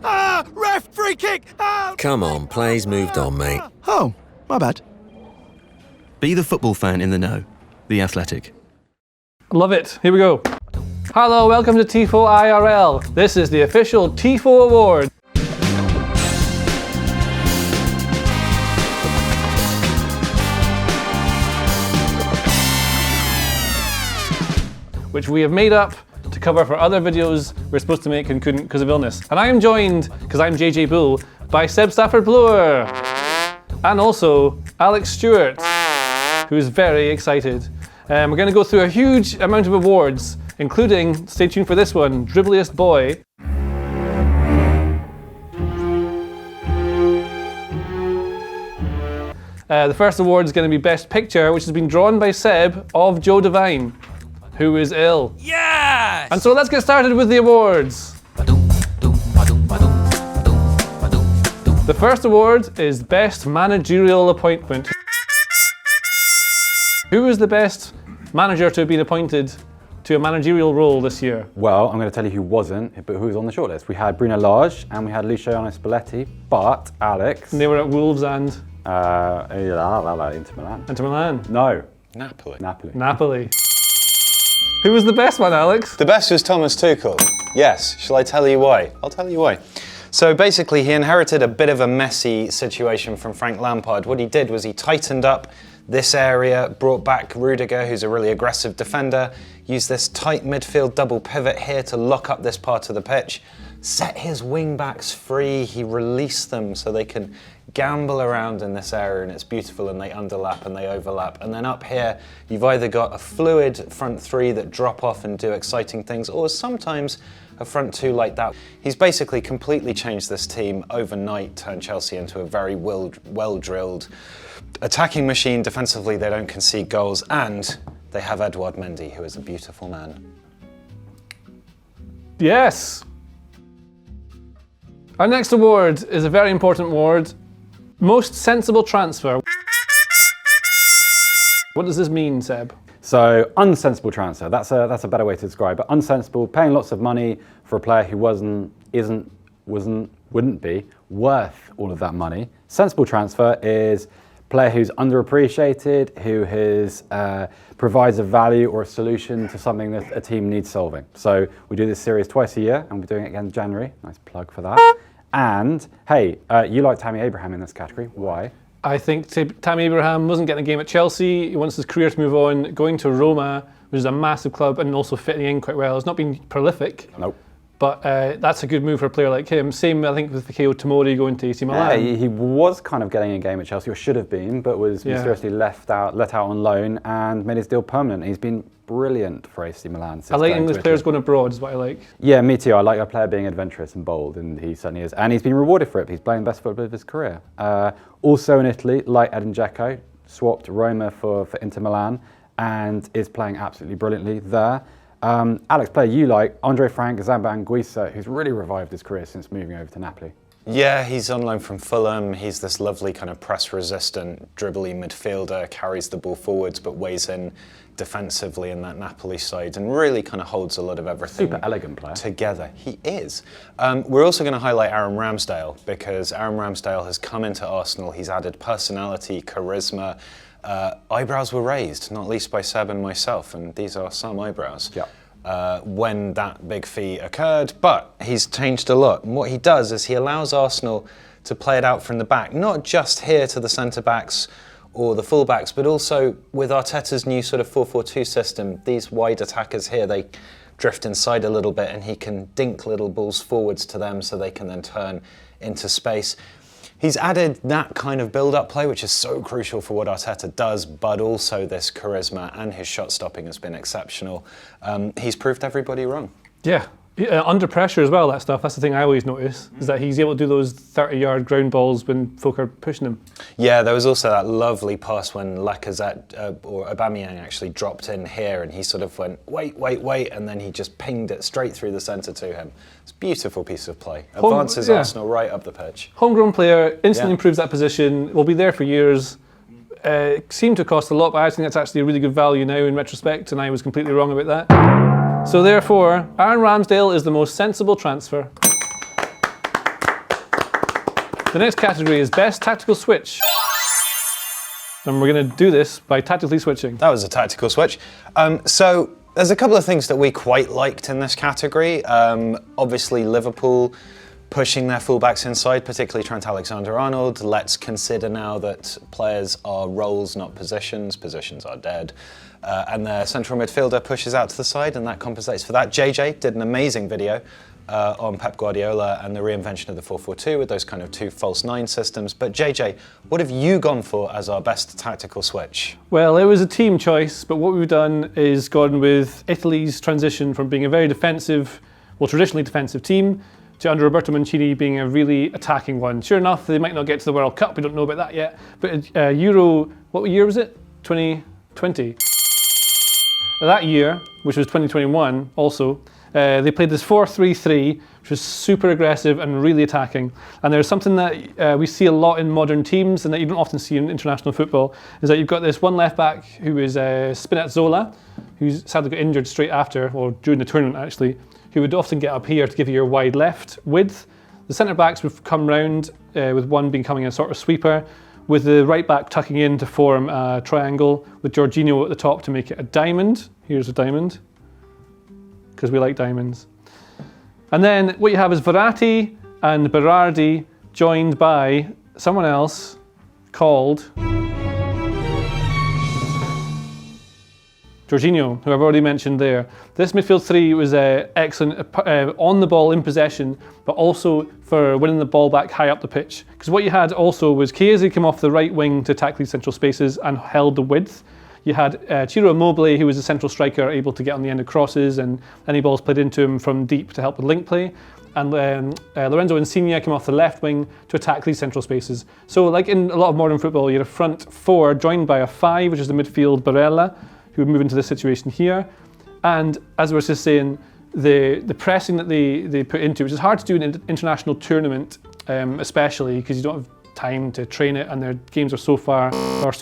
Ref, free kick! Come on, play's moved on, mate. Oh, my bad. Be the football fan in the know. The Athletic. Love it. Here we go. Hello, welcome to Tifo IRL. This is the official Tifo Awards. Which we have made up to cover for other videos we're supposed to make and couldn't because of illness. And I am joined, because I'm JJ Bull, by Seb Stafford-Bloor and also Alex Stewart, who is very excited. We're going to go through a huge amount of awards, including, stay tuned for this one, Dribbliest Boi. The first award is going to be Best Picture, which has been drawn by Seb of Joe Devine, who is ill. Yes! And so let's get started with the awards. The first award is Best Managerial Appointment. Who is the best manager to have been appointed to a managerial role this year? Well, I'm going to tell you who wasn't, but who was on the shortlist. We had Bruno Lage and we had Luciano Spalletti, but Alex... And they were at Wolves and... Inter Milan. Inter Milan. No. Napoli. Who was the best one, Alex? The best was Thomas Tuchel. Yes. Shall I tell you why? I'll tell you why. So basically, he inherited a bit of a messy situation from Frank Lampard. What he did was he tightened up this area, brought back Rudiger, who's a really aggressive defender, used this tight midfield double pivot here to lock up this part of the pitch, set his wing backs free, he released them so they can gamble around in this area, and it's beautiful, and they underlap and they overlap. And then up here, you've either got a fluid front three that drop off and do exciting things, or sometimes a front two like that. He's basically completely changed this team overnight, turned Chelsea into a very well-drilled attacking machine. Defensively, they don't concede goals, and they have Edouard Mendy, who is a beautiful man. Yes. Our next award is a very important award. Most sensible transfer. What does this mean, Seb? So, unsensible transfer. That's a better way to describe it. Unsensible, paying lots of money for a player who wouldn't be worth all of that money. Sensible transfer is a player who's underappreciated, who provides a value or a solution to something that a team needs solving. So we do this series twice a year, and we're doing it again in January. Nice plug for that. And hey, you like Tammy Abraham in this category. Why? I think Tammy Abraham wasn't getting a game at Chelsea. He wants his career to move on, going to Roma, which is a massive club, and also fitting in quite well. It's not been prolific. Nope. But that's a good move for a player like him. Same, I think, with Fikayo Tomori going to AC Milan. Yeah, he was kind of getting a game at Chelsea, or should have been, but was mysteriously let out on loan and made his deal permanent. He's been brilliant for AC Milan. I like English players going abroad, is what I like. Yeah, me too. I like a player being adventurous and bold, and he certainly is. And he's been rewarded for it. He's playing the best football of his career. Also in Italy, like Edin Dzeko, swapped Roma for Inter Milan, and is playing absolutely brilliantly there. Alex, player you like, Andre Frank Zambanguisa, who's really revived his career since moving over to Napoli. Yeah, he's on loan from Fulham. He's this lovely kind of press-resistant, dribbly midfielder, carries the ball forwards but weighs in defensively in that Napoli side and really kind of holds a lot of everything Super elegant player. Together. He is. We're also going to highlight Aaron Ramsdale, because Aaron Ramsdale has come into Arsenal. He's added personality, charisma. Eyebrows were raised, not least by Seb and myself, and these are some eyebrows. Yeah. When that big fee occurred, but he's changed a lot. And what he does is he allows Arsenal to play it out from the back, not just here to the centre-backs or the full-backs, but also with Arteta's new sort of 4-4-2 system. These wide attackers here, they drift inside a little bit, and he can dink little balls forwards to them so they can then turn into space. He's added that kind of build-up play, which is so crucial for what Arteta does, but also this charisma, and his shot stopping has been exceptional. He's proved everybody wrong. Yeah. Under pressure as well, that stuff. That's the thing I always notice, is that he's able to do those 30-yard ground balls when folk are pushing him. Yeah, there was also that lovely pass when Lacazette, or Aubameyang actually dropped in here, and he sort of went, wait, and then he just pinged it straight through the centre to him. It's a beautiful piece of play. Advances Arsenal right up the pitch. Homegrown player, instantly improves that position, will be there for years. Seemed to cost a lot, but I think that's actually a really good value now in retrospect, and I was completely wrong about that. So therefore, Aaron Ramsdale is the most sensible transfer. The next category is Best Tactical Switch. And we're going to do this by tactically switching. That was a tactical switch. So there's a couple of things that we quite liked in this category. Obviously, Liverpool pushing their fullbacks inside, particularly Trent Alexander-Arnold. Let's consider now that players are roles, not positions. Positions are dead. And their central midfielder pushes out to the side, and that compensates for that. JJ did an amazing video on Pep Guardiola and the reinvention of the 4-4-2 with those kind of 2 false 9 systems. But JJ, what have you gone for as our best tactical switch? Well, it was a team choice, but what we've done is gone with Italy's transition from being a very defensive, well, traditionally defensive team, to under Roberto Mancini being a really attacking one. Sure enough, they might not get to the World Cup, we don't know about that yet, but Euro, what year was it? 2020. That year, which was 2021 also, they played this 4-3-3, which was super aggressive and really attacking. And there's something that we see a lot in modern teams and that you don't often see in international football, is that you've got this one left back who is Spinazzola, who's sadly got injured straight after, or during the tournament actually, who would often get up here to give you your wide left width. The centre backs would come round, with one becoming a sort of sweeper, with the right back tucking in to form a triangle, with Jorginho at the top to make it a diamond. Here's a diamond, because we like diamonds. And then what you have is Verratti and Berardi joined by someone else called Jorginho, who I've already mentioned there. This midfield three was excellent on the ball in possession, but also for winning the ball back high up the pitch. Because what you had also was Chiesa came off the right wing to attack these central spaces and held the width. You had Ciro Immobile, who was a central striker, able to get on the end of crosses and any balls played into him from deep to help with link play. And Lorenzo Insigne came off the left wing to attack these central spaces. So like in a lot of modern football, you had a front four joined by a 5, which is the midfield Barella, who would move into this situation here. And as I was just saying, the pressing that they put into, which is hard to do in an international tournament, especially because you don't have time to train it and their games are so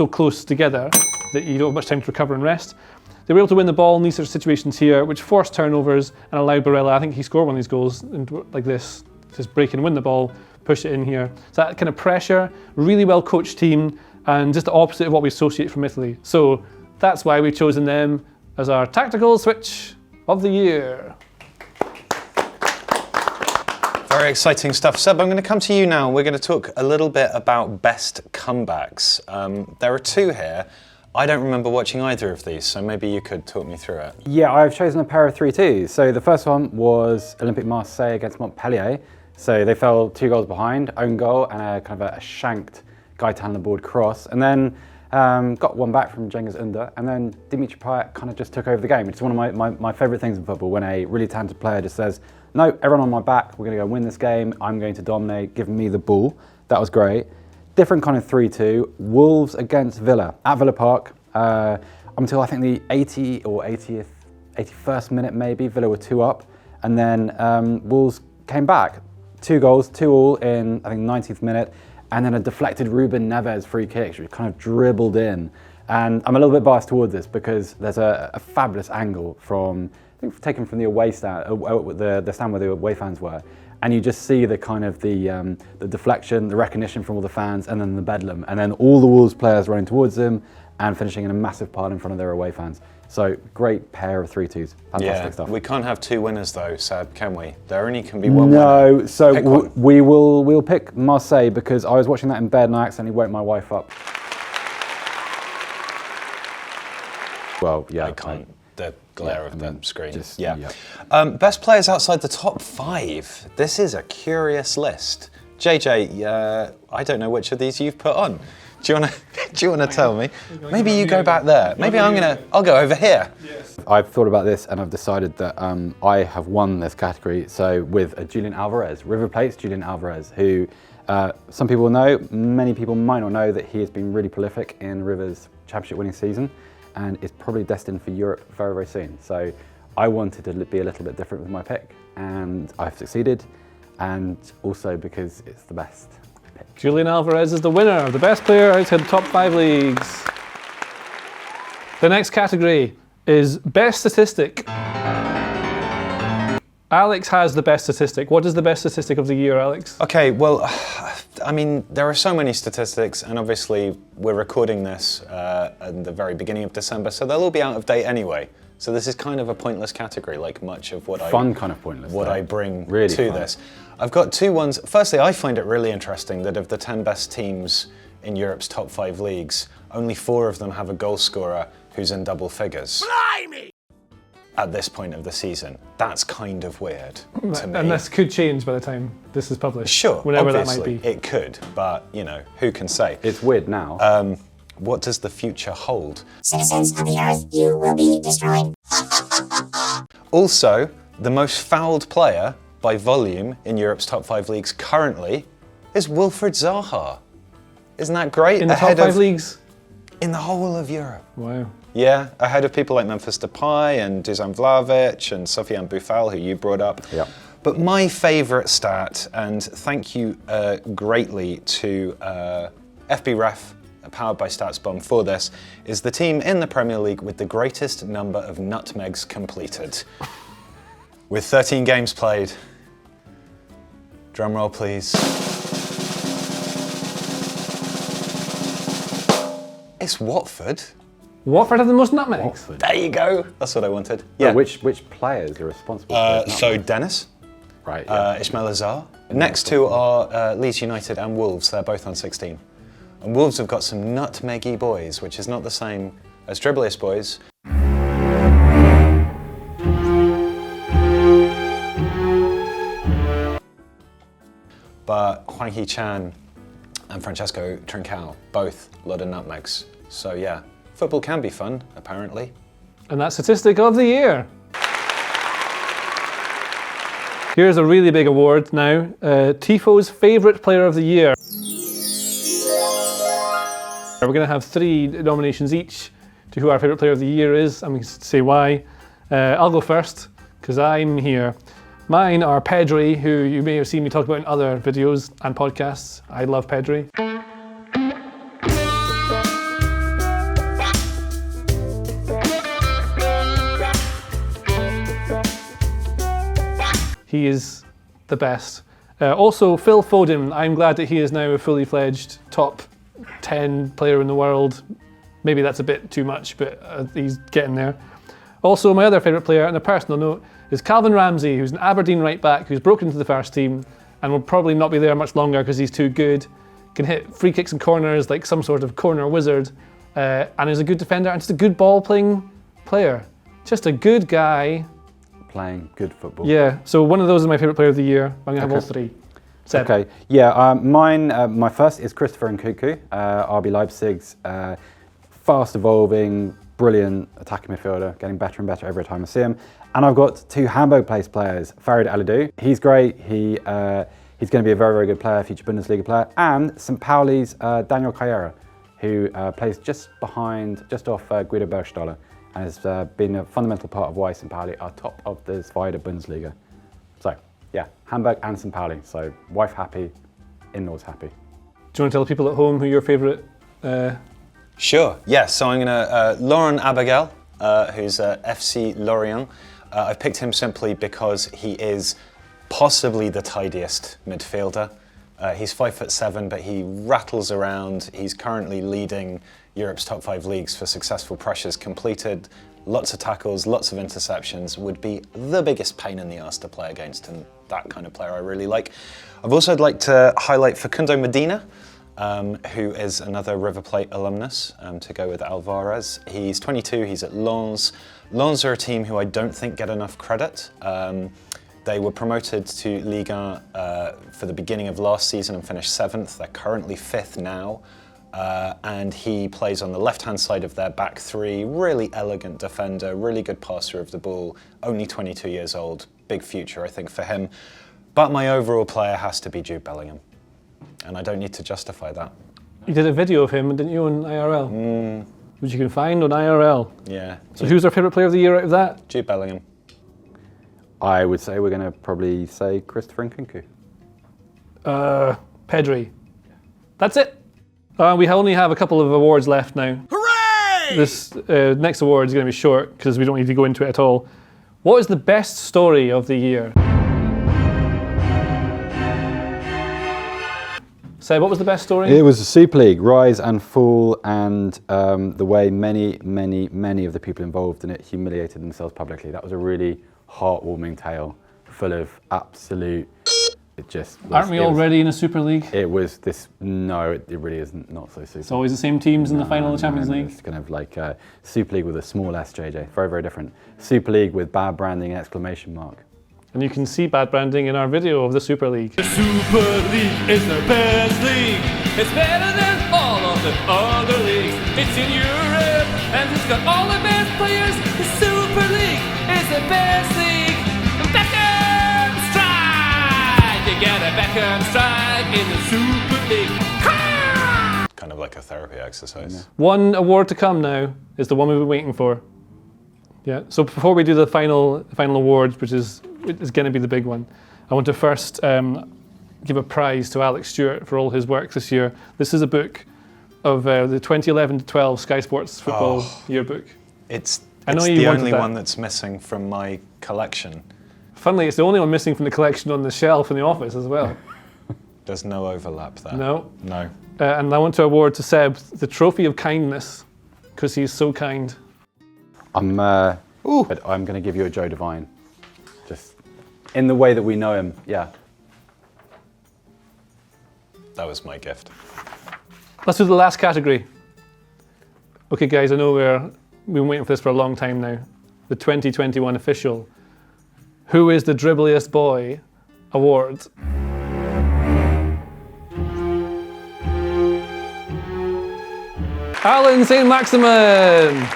close together that you don't have much time to recover and rest. They were able to win the ball in these sort of situations here, which forced turnovers and allowed Barella, I think he scored one of these goals like this, just break and win the ball, push it in here. So that kind of pressure, really well coached team, and just the opposite of what we associate from Italy. So that's why we've chosen them as our tactical switch of the year. Very exciting stuff. Seb, I'm going to come to you now. We're going to talk a little bit about best comebacks. There are 2 here. I don't remember watching either of these, so maybe you could talk me through it. Yeah, I've chosen a pair of 3-2s. So the first one was Olympique Marseille against Montpellier. So they fell 2 goals behind, own goal, and a kind of a shanked Gaetan Laborde cross. And then got one back from Cengiz Ünder, and then Dimitri Payet kind of just took over the game. It's one of my favourite things in football, when a really talented player just says, no, everyone on my back, we're going to go win this game, I'm going to dominate, give me the ball. That was great. Different kind of 3-2. Wolves against Villa at Villa Park. Until I think the 80 or 81st minute maybe, Villa were 2 up, and then Wolves came back. 2 goals, 2-2 in I think 90th minute, and then a deflected Ruben Neves free kick, which kind of dribbled in. And I'm a little bit biased towards this because there's a fabulous angle from, I think taken from the away stand, the stand where the away fans were. And you just see the kind of the deflection, the recognition from all the fans, and then the bedlam, and then all the Wolves players running towards them and finishing in a massive pile in front of their away fans. So great pair of 3-2s, fantastic stuff. We can't have 2 winners though, Seb, can we? There only can be one winner. No, so we'll pick Marseille because I was watching that in bed and I accidentally woke my wife up. Well, yeah. I can't. The glare of the screen. Yeah. Best players outside the top 5. This is a curious list. JJ, I don't know which of these you've put on. Do you want to tell me? Maybe you go back there. Maybe I'll go over here. Yes. I've thought about this and I've decided that I have won this category. So with Julian Alvarez, River Plate's Julian Alvarez, who some people know, many people might not know that he has been really prolific in River's championship winning season and is probably destined for Europe very, very soon. So I wanted to be a little bit different with my pick, and I've succeeded, and also because it's the best pick. Julian Alvarez is the winner, the best player outside the top 5 leagues. The next category is best statistic. Alex has the best statistic. What is the best statistic of the year, Alex? Okay, well, I mean, there are so many statistics, and obviously we're recording this at the very beginning of December, so they'll all be out of date anyway. So this is kind of a pointless category, like much of what kind of pointless. I bring really to fun. this. I've got two ones. Firstly, I find it really interesting that of the 10 best teams in Europe's top 5 leagues, only 4 of them have a goal scorer who's in double figures. Blimey! At this point of the season. That's kind of weird to me. And this could change by the time this is published. Sure, whenever obviously, that might be. it could, but you know, who can say? It's weird now. What does the future hold? Citizens of the Earth, you will be destroyed. Also, the most fouled player by volume in Europe's top 5 leagues currently is Wilfried Zaha. Isn't that great? In the top 5 leagues? In the whole of Europe. Wow. Yeah, ahead of people like Memphis Depay and Dusan Vlahovic and Sofiane Boufal, who you brought up. Yep. But my favourite stat, and thank you greatly to FBref, powered by StatsBomb for this, is the team in the Premier League with the greatest number of nutmegs completed. With 13 games played. Drum roll, please. It's Watford. Watford have the most nutmegs? Watford. There you go. That's what I wanted. Yeah. Oh, which players are responsible for this? So Dennis, Right. Yeah. Ismail Azar. Next two are Leeds United and Wolves. They're both on 16. And Wolves have got some nutmeggy boys, which is not the same as Dribbliest Boys. But Hwang Hee-chan and Francesco Trincao, both a lot of nutmegs. So yeah, football can be fun, apparently. And that's statistic of the year. Here's a really big award now. Tifo's favourite player of the year. We're going to have 3 nominations each to who our favourite player of the year is. I'm going to say why. I'll go first, because I'm here. Mine are Pedri, who you may have seen me talk about in other videos and podcasts. I love Pedri. He is the best. Also, Phil Foden. I'm glad that he is now a fully fledged top 10 player in the world. Maybe that's a bit too much, but he's getting there. Also, my other favourite player, on a personal note, is Calvin Ramsey, who's an Aberdeen right back who's broken into the first team and will probably not be there much longer because he's too good. Can hit free kicks and corners like some sort of corner wizard, and is a good defender and just a good ball-playing player. Just a good guy. Playing good football. Yeah, so one of those is my favourite player of the year. I'm going to have all 3. Seb. Okay, yeah, mine, my first is Christopher Nkunku, RB Leipzig's fast evolving, brilliant attacking midfielder, getting better and better every time I see him. And I've got 2 Hamburg-based players, Farid Alidou. He's great, he's going to be a very, very good player, future Bundesliga player. And St. Pauli's Daniel Carrera, who plays just off Guido Bergstaller, and has been a fundamental part of why St. Pauli are top of the Zweite Bundesliga. So, yeah, Hamburg and St. Pauli. So, wife happy, in-laws happy. Do you want to tell people at home who your favourite? Sure, yes. So I'm going to, Laurent Abagel, who's FC Lorient. I've picked him simply because he is possibly the tidiest midfielder. He's 5'7", but he rattles around. He's currently leading Europe's top 5 leagues for successful pressures completed. Lots of tackles, lots of interceptions. Would be the biggest pain in the arse to play against, and that kind of player I really like. I've also like to highlight Facundo Medina, who is another River Plate alumnus, to go with Alvarez. He's 22, he's at Lens. Lens are a team who I don't think get enough credit. They were promoted to Liga for the beginning of last season and finished 7th. They're currently 5th now. And he plays on the left-hand side of their back 3. Really elegant defender, really good passer of the ball. Only 22 years old. Big future, I think, for him. But my overall player has to be Jude Bellingham. And I don't need to justify that. You did a video of him, didn't you, on IRL? Which you can find on IRL. Yeah. So who's our favourite player of the year out of that? Jude Bellingham. I would say we're going to probably say Christopher Nkunku. Pedri. That's it. We only have a couple of awards left now. Hooray! This next award is going to be short because we don't need to go into it at all. What is the best story of the year? Seb, what was the best story? It was the Super League, rise and fall, and the way many of the people involved in it humiliated themselves publicly. That was a really heartwarming tale, full of absolute. It just was, Aren't we already in a Super League? It was this. No, it really isn't. Not so super. It's always the same teams in the final of the Champions League. It's kind of like Super League with a small S, JJ. Very different. Super League with bad branding, exclamation mark. And you can see bad branding in our video of the Super League. The Super League is the best league. It's better than all of the other leagues. It's in Europe and it's got all the best players. The Super League is the best league. Beckham strike! You get a Beckham strike in the Super League. Kind of like a therapy exercise. One award to come now is the one we've been waiting for. Yeah. So before we do the final awards, which is going to be the big one, I want to first give a prize to Alex Stewart for all his work this year. This is a book of the 2011-12 Sky Sports Football yearbook. It's I know the you wanted only that. one that's missing from my collection. Funnily, it's the only one missing from the collection on the shelf in the office as well. There's no overlap there. No. No. And I want to award to Seb the Trophy of Kindness, because he's so kind. But I'm going to give you a Joe Devine, just in the way that we know him. Yeah. That was my gift. Let's do the last category. Okay, guys, I know we've been waiting for this for a long time now. The 2021 official. Who is the Dribbliest Boi award? Alan St. Maximin.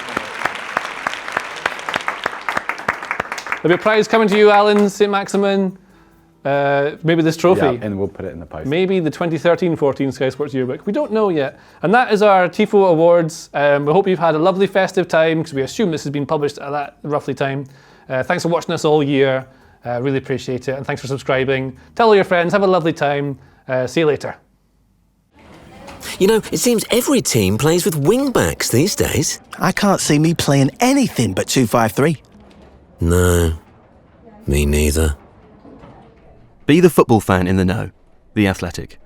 There'll be a prize coming to you, Alan St. Maximin. Maybe this trophy. Yeah, and we'll put it in the post. Maybe the 2013-14 Sky Sports Yearbook. We don't know yet. And that is our Tifo Awards. We hope you've had a lovely festive time, because we assume this has been published at that roughly time. Thanks for watching us all year. Really appreciate it. And thanks for subscribing. Tell all your friends. Have a lovely time. See you later. You know, it seems every team plays with wing-backs these days. I can't see me playing anything but 2-5-3. No, me neither. Be the football fan in the know. The Athletic.